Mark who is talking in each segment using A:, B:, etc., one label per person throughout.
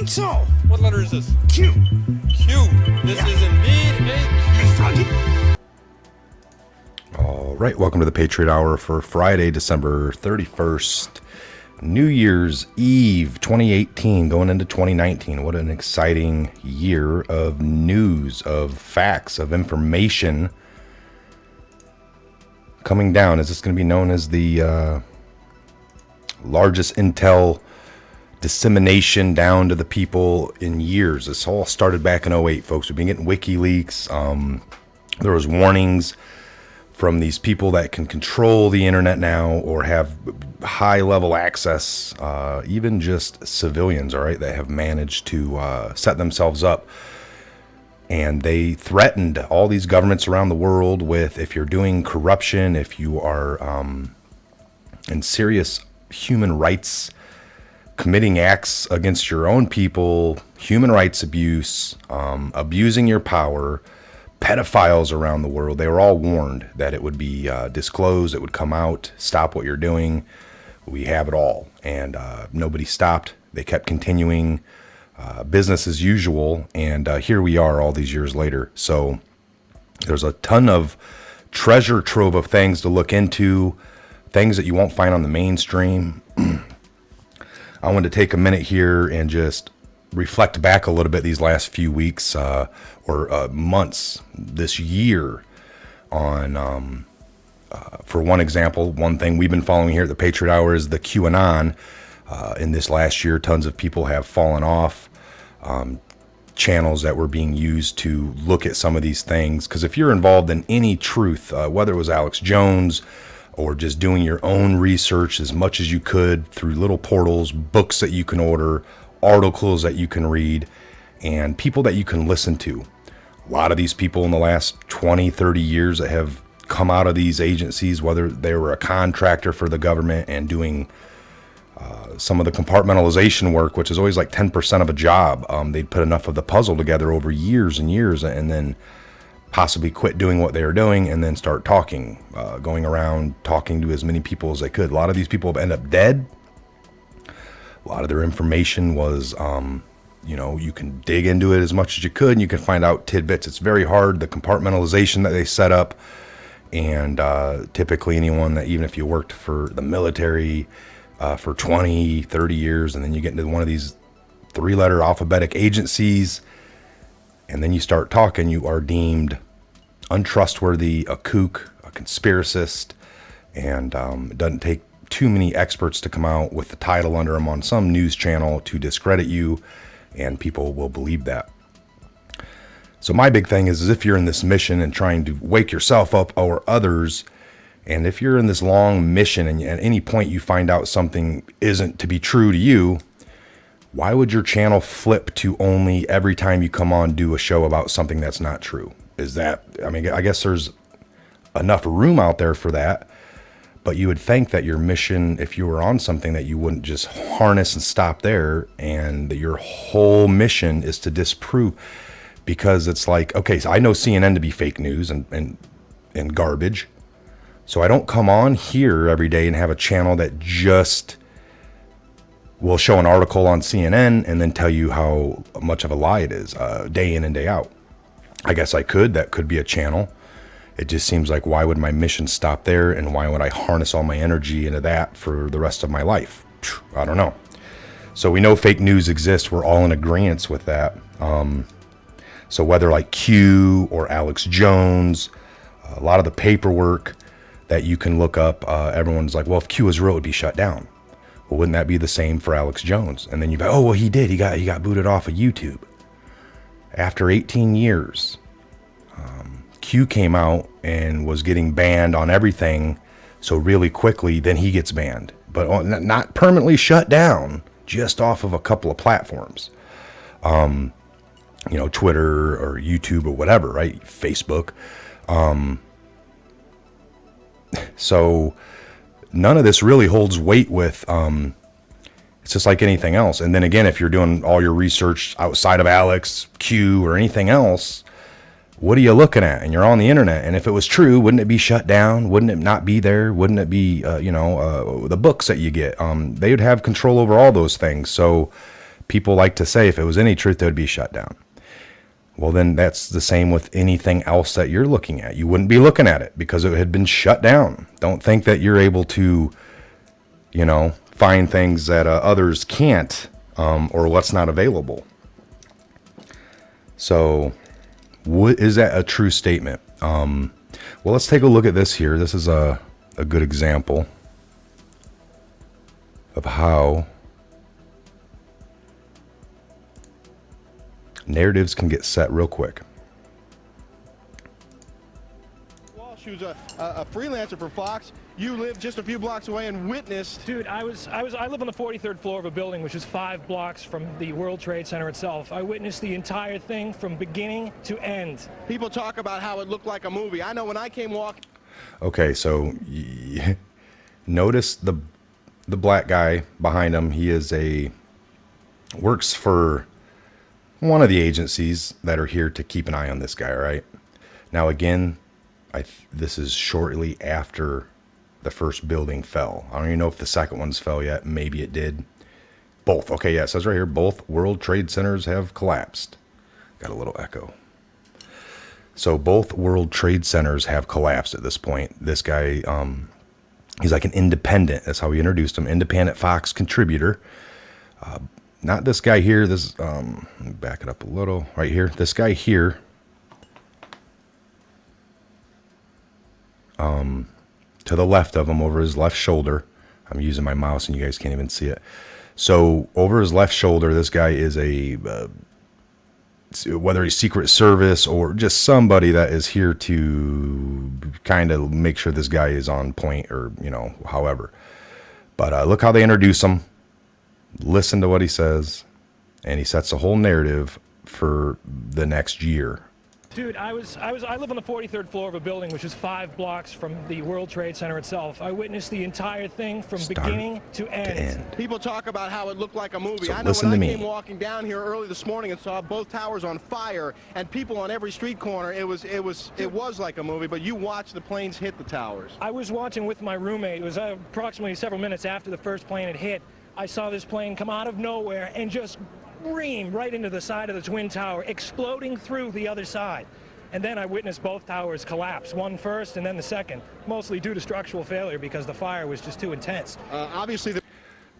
A: think so.
B: What letter is this?
A: Q.
B: Q. This is indeed a Q.
C: All right, welcome to the Patriot Hour for Friday, December 31st, New Year's Eve 2018, going into 2019. What an exciting year of news, of facts, of information coming down. Is this going to be known as the largest intel dissemination down to the people in years? This all started back in 2008, folks. We've been getting WikiLeaks. There was warnings from these people that can control the internet now or have high level access, even just civilians, all right, that have managed to set themselves up. And they threatened all these governments around the world with, if you're doing corruption, if you are in serious human rights, committing acts against your own people, human rights abuse, abusing your power, pedophiles around the world, they were all warned that it would be disclosed, it would come out, stop what you're doing. We have it all. And nobody stopped. They kept continuing business as usual. And here we are all these years later. So there's a ton of treasure trove of things to look into, things that you won't find on the mainstream. I wanted to take a minute here and just reflect back a little bit these last few weeks or months this year on, for one example, one thing we've been following here at the Patriot Hour is the QAnon. In this last year, tons of people have fallen off. Channels that were being used to look at some of these things. Because if you're involved in any truth, whether it was Alex Jones or just doing your own research as much as you could through little portals, books that you can order, articles that you can read, and people that you can listen to. A lot of these people in the last 20, 30 years that have come out of these agencies, whether they were a contractor for the government and doing some of the compartmentalization work, which is always like 10% of a job. They'd put enough of the puzzle together over years and years and then possibly quit doing what they were doing and then start talking, going around talking to as many people as they could. A lot of these people have ended up dead. A lot of their information was, you can dig into it as much as you could and you can find out tidbits. It's very hard, the compartmentalization that they set up. And typically anyone that, even if you worked for the military for 20, 30 years, and then you get into one of these 3-letter alphabetic agencies, and then you start talking, you are deemed untrustworthy, a kook, a conspiracist, and it doesn't take too many experts to come out with the title under them on some news channel to discredit you, and people will believe that. So my big thing is if you're in this mission and trying to wake yourself up or others, and if you're in this long mission and at any point you find out something isn't to be true to you, why would your channel flip to only every time you come on do a show about something that's not true? I guess there's enough room out there for that, but you would think that your mission, if you were on something, that you wouldn't just harness and stop there, and that your whole mission is to disprove. Because it's like, okay, so I know CNN to be fake news and garbage. So I don't come on here every day and have a channel that just will show an article on CNN and then tell you how much of a lie it is, day in and day out. I guess I could. That could be a channel. It just seems like, why would my mission stop there? And why would I harness all my energy into that for the rest of my life? I don't know. So we know fake news exists. We're all in agreement with that. So whether like Q or Alex Jones, a lot of the paperwork that you can look up, everyone's like, well, if Q was real, it would be shut down. Well, wouldn't that be the same for Alex Jones? And then you go, oh, well, he did. He got booted off of YouTube. After 18 years, Q came out and was getting banned on everything. So really quickly, then he gets banned. But not permanently shut down, just off of a couple of platforms. Twitter or YouTube or whatever, right? Facebook. So none of this really holds weight with, it's just like anything else. And then again, if you're doing all your research outside of Alex, Q, or anything else, what are you looking at? And you're on the internet. And if it was true, wouldn't it be shut down? Wouldn't it not be there? Wouldn't it be, the books that you get? They would have control over all those things. So people like to say if it was any truth, they would be shut down. Well, then that's the same with anything else that you're looking at. You wouldn't be looking at it because it had been shut down. Don't think that you're able to, find things that others can't, or what's not available. So, is that a true statement? Well, let's take a look at this here. This is a good example of how narratives can get set real quick.
A: She was a freelancer for Fox. You live just a few blocks away and witnessed.
D: Dude, I live on the 43rd floor of a building which is 5 blocks from the World Trade Center itself. I witnessed the entire thing from beginning to end.
A: People talk about how it looked like a movie. I know when I came walking.
C: Okay, so notice the black guy behind him. He works for one of the agencies that are here to keep an eye on this guy, right? Now, again, this is shortly after the first building fell. I don't even know if the second one's fell yet. Maybe it did. Both. Okay, yeah, it says right here, both World Trade Centers have collapsed. Got a little echo. So both World Trade Centers have collapsed at this point. This guy, he's like an independent. That's how we introduced him. Independent Fox contributor. Not this guy here. This, let me back it up a little. Right here. This guy here. To the left of him, over his left shoulder. I'm using my mouse and you guys can't even see it. So over his left shoulder, this guy is whether he's Secret Service or just somebody that is here to kind of make sure this guy is on point, or, however. But look how they introduce him. Listen to what he says. And he sets a whole narrative for the next year.
D: Dude, I live on the 43rd floor of a building which is 5 blocks from the World Trade Center itself. I witnessed the entire thing from beginning to end.
A: People talk about how it looked like a movie.
C: So
A: I know
C: listen
A: when
C: to
A: I
C: me.
A: came walking down here early this morning and saw both towers on fire and people on every street corner. It was like a movie, but you watched the planes hit the towers.
D: I was watching with my roommate. It was approximately several minutes after the first plane had hit. I saw this plane come out of nowhere and just ream right into the side of the Twin Tower, exploding through the other side. And then I witnessed both towers collapse, one first and then the second, mostly due to structural failure because the fire was just too intense.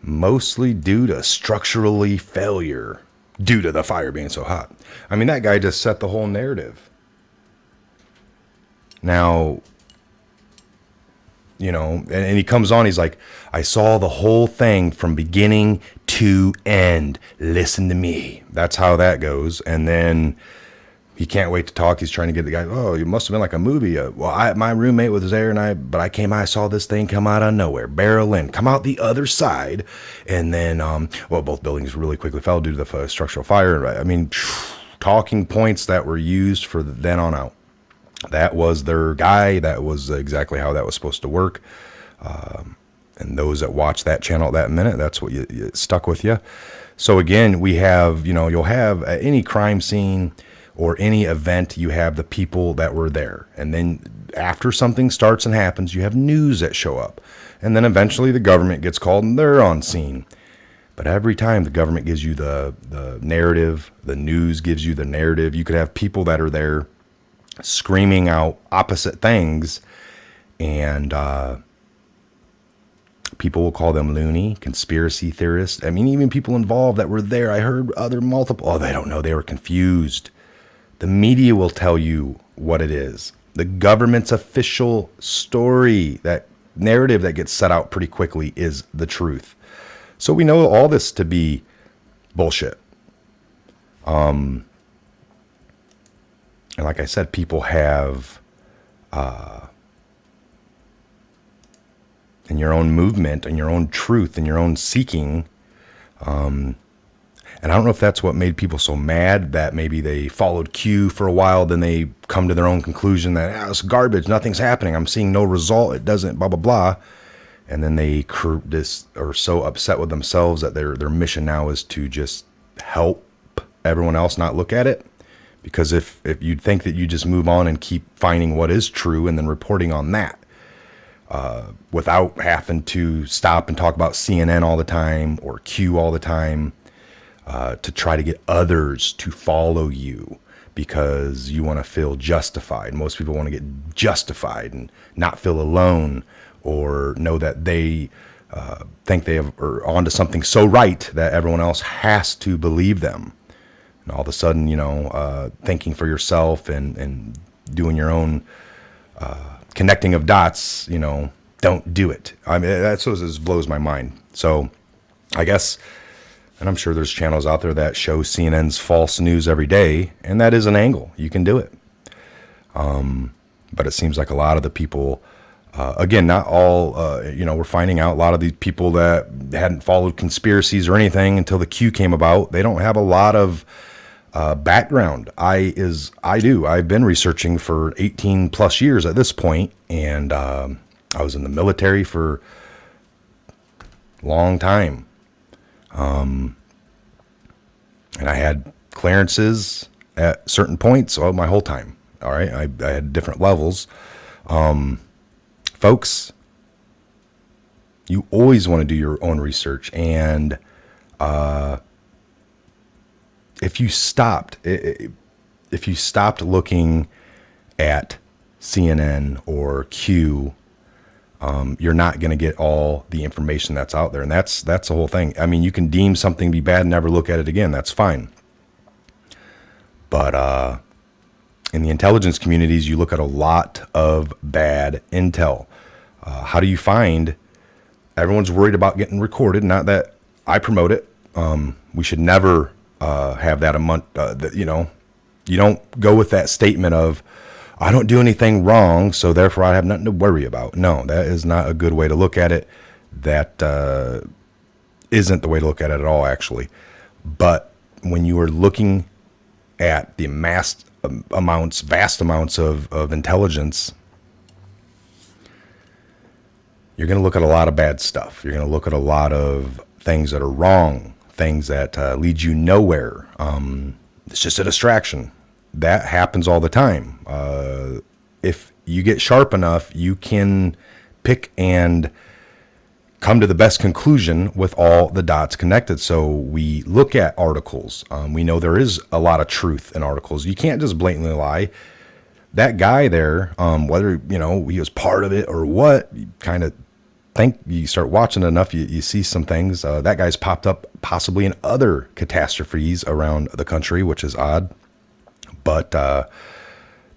C: Mostly due to structurally failure, due to the fire being so hot. I mean, that guy just set the whole narrative. Now, and he comes on, he's like, I saw the whole thing from beginning to end. Listen to me. That's how that goes. And then he can't wait to talk. He's trying to get the guy. Oh, it must have been like a movie. My roommate was there, but I saw this thing come out of nowhere, barrel in, come out the other side, and then, both buildings really quickly fell due to the structural fire. I mean, talking points that were used for then on out. That was their guy. That was exactly how that was supposed to work. And those that watch that channel at that minute, that's what it stuck with you. So again, we have, you'll have at any crime scene or any event, you have the people that were there. And then after something starts and happens, you have news that show up. And then eventually the government gets called and they're on scene. But every time the government gives you the narrative, the news gives you the narrative, you could have people that are there screaming out opposite things. And people will call them loony, conspiracy theorists. I mean, even people involved that were there. I heard they don't know. They were confused. The media will tell you what it is. The government's official story, that narrative that gets set out pretty quickly, is the truth. So we know all this to be bullshit. And like I said, people have, in your own movement, in your own truth, in your own seeking, and I don't know if that's what made people so mad, that maybe they followed Q for a while, then they come to their own conclusion that it's garbage, nothing's happening, I'm seeing no result, it doesn't, blah, blah, blah. And then they are so upset with themselves that their mission now is to just help everyone else not look at it. Because if you'd think that you just move on and keep finding what is true and then reporting on that, without having to stop and talk about CNN all the time or Q all the time, to try to get others to follow you because you want to feel justified. Most people want to get justified and not feel alone, or know that they think they are onto something so right that everyone else has to believe them. And all of a sudden, thinking for yourself and doing your own connecting of dots, don't do it. I mean, that's what just blows my mind. So I guess, and I'm sure there's channels out there that show CNN's false news every day, and that is an angle. You can do it. But it seems like a lot of the people, again, not all, we're finding out a lot of these people that hadn't followed conspiracies or anything until the Q came about, they don't have a lot of background. I do. I've been researching for 18 plus years at this point, and I was in the military for a long time. And I had clearances at certain points my whole time. All right. I had different levels. Folks, you always want to do your own research. And if you stopped looking at CNN or Q, you're not going to get all the information that's out there. And that's the whole thing. I mean, you can deem something to be bad and never look at it again. That's fine. But in the intelligence communities, you look at a lot of bad intel. How do you find everyone's worried about getting recorded? Not that I promote it. We should never have that you don't go with that statement of, I don't do anything wrong, so therefore I have nothing to worry about. No, that is not a good way to look at it. That isn't the way to look at it at all, actually. But when you are looking at the vast amounts of intelligence, you're going to look at a lot of bad stuff. You're going to look at a lot of things that are wrong, things that lead you nowhere. It's just a distraction. That happens all the time. If you get sharp enough, you can pick and come to the best conclusion with all the dots connected. So we look at articles. We know there is a lot of truth in articles. You can't just blatantly lie. That guy there, whether he was part of it or what, you kind of think, you start watching enough, you see some things. That guy's popped up possibly in other catastrophes around the country, which is odd. But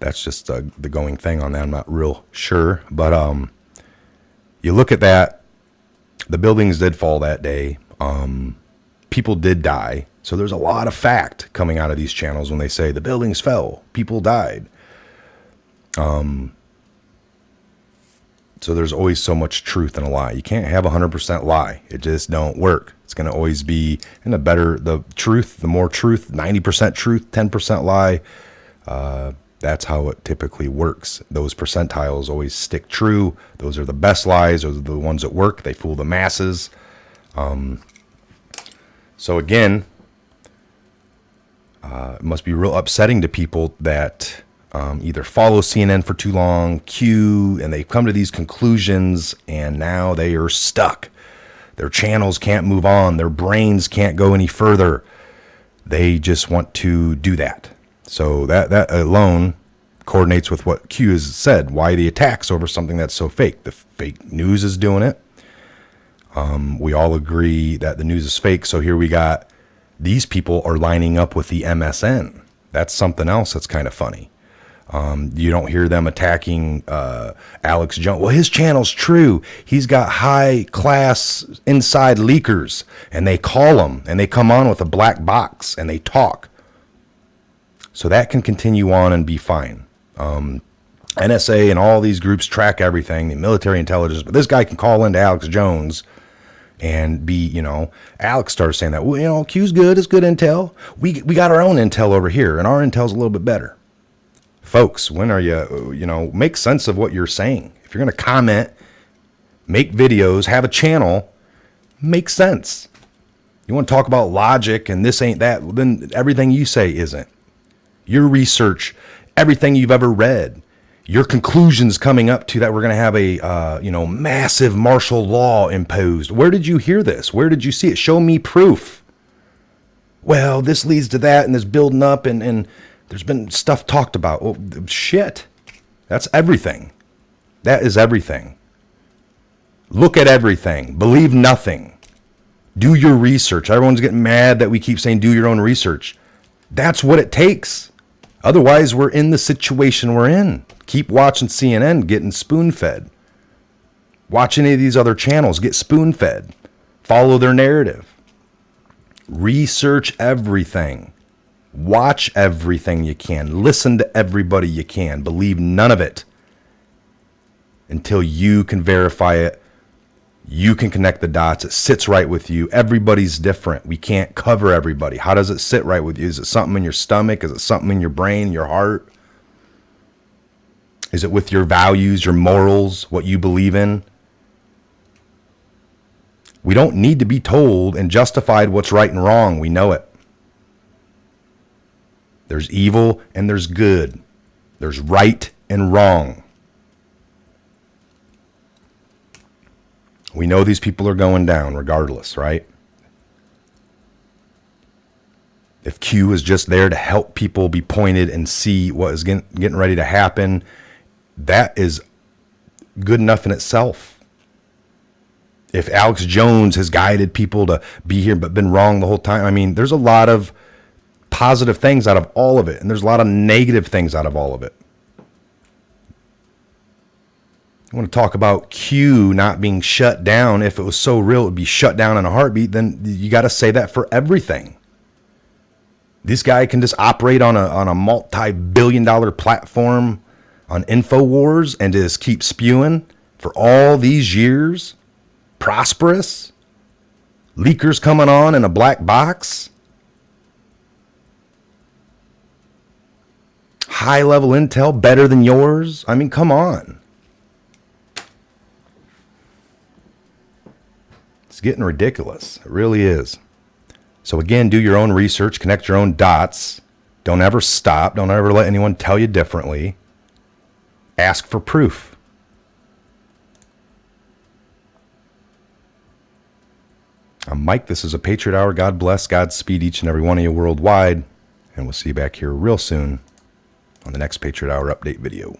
C: that's just the going thing on that. I'm not real sure. But you look at that. The buildings did fall that day. People did die. So there's a lot of fact coming out of these channels when they say the buildings fell, people died. So there's always so much truth in a lie. You can't have 100% lie. It just don't work. It's going to always be the more truth, 90% truth, 10% lie. That's how it typically works. Those percentiles always stick true. Those are the best lies. Those are the ones that work. They fool the masses. So again, it must be real upsetting to people that either follow CNN for too long, Q, and they come to these conclusions, and now they are stuck. Their channels can't move on. Their brains can't go any further. They just want to do that. So that alone coordinates with what Q has said. Why the attacks over something that's so fake? The fake news is doing it. We all agree that the news is fake. So here we got these people are lining up with the MSN. That's something else that's kind of funny. You don't hear them attacking Alex Jones. Well, his channel's true. He's got high class inside leakers, and they call him and they come on with a black box and they talk. So that can continue on and be fine. NSA and all these groups track everything, the military intelligence, but this guy can call into Alex Jones and be, Alex started saying that, well, Q's good, it's good intel. We got our own intel over here, and our intel's a little bit better. Folks, when are you, make sense of what you're saying. If you're going to comment, make videos, have a channel, make sense. You want to talk about logic and this ain't that, well, then everything you say isn't. Your research, everything you've ever read, your conclusions coming up to that we're going to have a, massive martial law imposed. Where did you hear this? Where did you see it? Show me proof. well, this leads to that, and this building up, and there's been stuff talked about. Well, shit. That's everything. That is everything. Look at everything. Believe nothing. Do your research. Everyone's getting mad that we keep saying do your own research. That's what it takes. Otherwise, we're in the situation we're in. Keep watching CNN, getting spoon-fed. Watch any of these other channels, get spoon-fed. Follow their narrative. Research everything. Watch everything you can. Listen to everybody you can. Believe none of it until you can verify it. You can connect the dots. It sits right with you. Everybody's different. We can't cover everybody. How does it sit right with you? Is it something in your stomach? Is it something in your brain, your heart? Is it with your values, your morals, what you believe in? We don't need to be told and justified what's right and wrong. We know it. There's evil and there's good. There's right and wrong. We know these people are going down regardless, right? If Q is just there to help people be pointed and see what is getting ready to happen, that is good enough in itself. If Alex Jones has guided people to be here but been wrong the whole time, I mean, there's a lot of positive things out of all of it, and there's a lot of negative things out of all of it. I want to talk about Q not being shut down. If it was so real, it would be shut down in a heartbeat. Then you got to say that for everything. This guy can just operate on a multi-billion-dollar platform on InfoWars and just keep spewing for all these years. Prosperous. Leakers coming on in a black box. High-level intel better than yours. I mean, come on. It's getting ridiculous. It really is. So again, do your own research, connect your own dots. Don't ever stop. Don't ever let anyone tell you differently. Ask for proof. I'm Mike. This is a Patriot Hour. God bless. Godspeed each and every one of you worldwide. And we'll see you back here real soon on the next Patriot Hour update video.